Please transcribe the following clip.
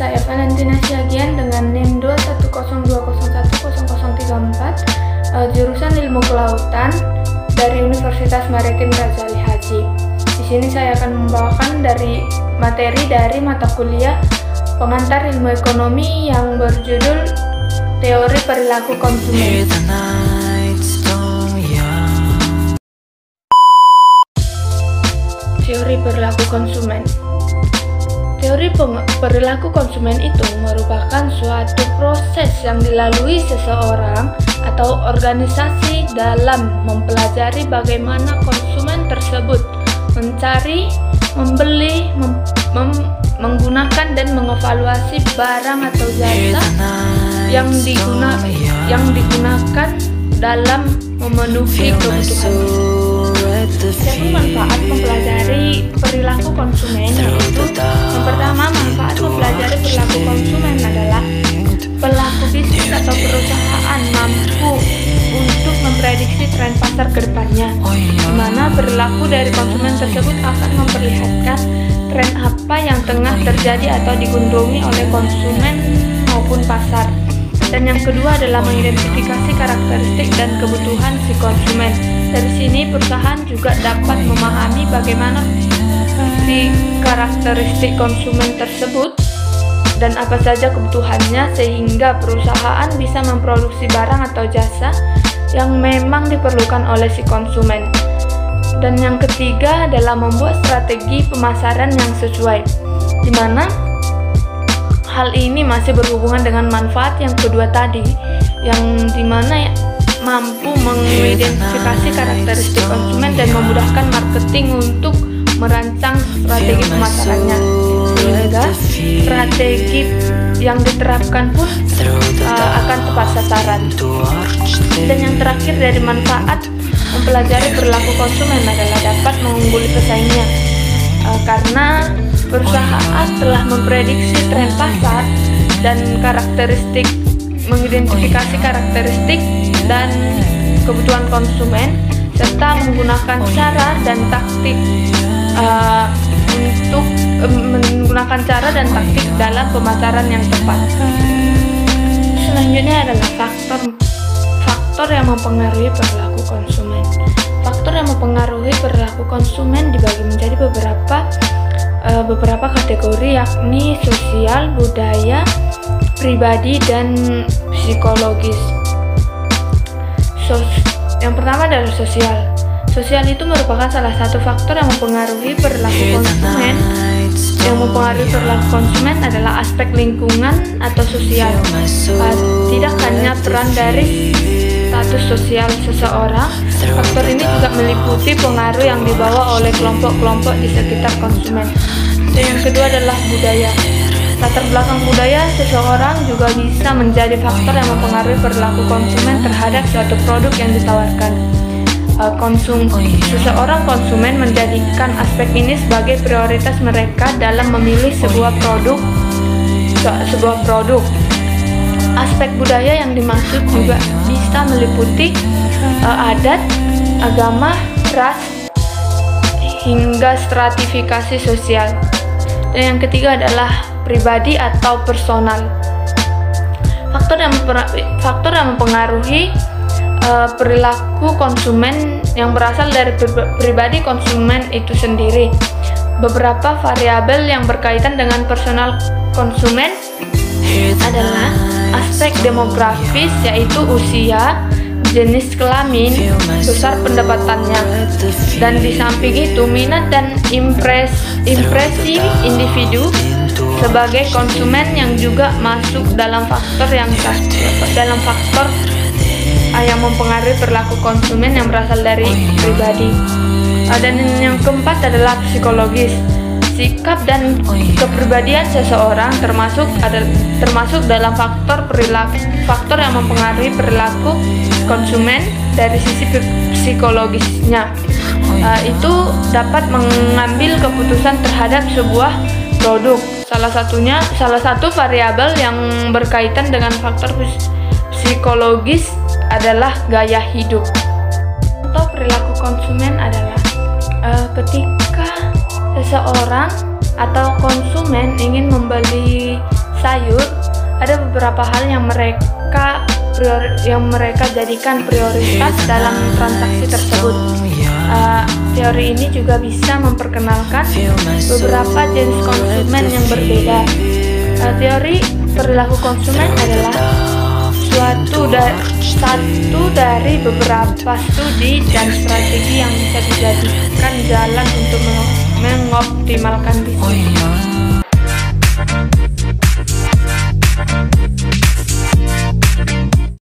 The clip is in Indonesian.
saya Valentina Siagian dengan NIM 21020100034, jurusan Ilmu Kelautan dari Universitas Maritim Raja Ali Haji. Di sini saya akan membawakan dari materi dari mata kuliah pengantar ilmu ekonomi yang berjudul Teori Perilaku Konsumen. Teori perilaku konsumen. Teori perilaku konsumen itu merupakan suatu proses yang dilalui seseorang atau organisasi dalam mempelajari bagaimana konsumen tersebut mencari, membeli, menggunakan dan mengevaluasi barang atau jasa yang digunakan dalam memenuhi kebutuhan. Jadi manfaat mempelajari perilaku konsumen yaitu yang pertama, manfaat mempelajari perilaku konsumen adalah pelaku bisnis atau perusahaan mampu untuk memprediksi tren pasar ke depannya, di mana perilaku dari konsumen tersebut akan memperlihatkan tren apa yang tengah terjadi atau digandrungi oleh konsumen maupun pasar. Dan yang kedua adalah mengidentifikasi karakteristik dan kebutuhan si konsumen. Dari sini perusahaan juga dapat memahami bagaimana si karakteristik konsumen tersebut dan apa saja kebutuhannya sehingga perusahaan bisa memproduksi barang atau jasa yang memang diperlukan oleh si konsumen. Dan yang ketiga adalah membuat strategi pemasaran yang sesuai, di mana hal ini masih berhubungan dengan manfaat yang kedua tadi, yang dimana mampu mengidentifikasi karakteristik konsumen dan memudahkan marketing untuk merancang strategi pemasarannya, sehingga strategi yang diterapkan pun akan tepat sasaran. Dan yang terakhir dari manfaat mempelajari perilaku konsumen adalah dapat mengungguli pesaingnya, karena perusahaan telah memprediksi tren pasar dan karakteristik, mengidentifikasi karakteristik dan kebutuhan konsumen, serta menggunakan cara dan taktik dalam pemasaran yang tepat. Selanjutnya adalah faktor yang mempengaruhi perilaku konsumen. Faktor yang mempengaruhi perilaku konsumen dibagi menjadi beberapa kategori, yakni sosial, budaya, pribadi, dan psikologis. Yang pertama adalah sosial. Sosial itu merupakan salah satu faktor yang mempengaruhi perilaku konsumen. Yang mempengaruhi perilaku konsumen adalah aspek lingkungan atau sosial. Tidak hanya peran dari status sosial seseorang, faktor ini juga meliputi pengaruh yang dibawa oleh kelompok-kelompok di sekitar konsumen. Dan yang kedua adalah budaya. Latar belakang budaya seseorang juga bisa menjadi faktor yang mempengaruhi perilaku konsumen terhadap suatu produk yang ditawarkan. Seseorang konsumen menjadikan aspek ini sebagai prioritas mereka dalam memilih sebuah produk. Aspek budaya yang dimaksud juga bisa meliputi adat, agama, ras, hingga stratifikasi sosial. Dan yang ketiga adalah pribadi atau personal. Faktor yang mempengaruhi perilaku konsumen yang berasal dari pribadi konsumen itu sendiri. Beberapa variabel yang berkaitan dengan personal konsumen adalah aspek demografis, yaitu usia, jenis kelamin, besar pendapatannya, dan di samping itu minat dan impresi individu sebagai konsumen yang juga masuk dalam faktor yang mempengaruhi perilaku konsumen yang berasal dari pribadi. Dan yang keempat adalah psikologis. Sikap dan kepribadian seseorang termasuk dalam faktor yang mempengaruhi perilaku konsumen dari sisi psikologisnya. Itu dapat mengambil keputusan terhadap sebuah produk. Salah satu variabel yang berkaitan dengan faktor psikologis adalah gaya hidup. Contoh perilaku konsumen adalah ketika seseorang atau konsumen ingin membeli ada beberapa hal yang mereka jadikan prioritas dalam transaksi tersebut. Teori ini juga bisa memperkenalkan beberapa jenis konsumen yang berbeda. Teori perilaku konsumen adalah satu dari beberapa studi dan strategi yang bisa dijadikan jalan untuk mengoptimalkan bisnis.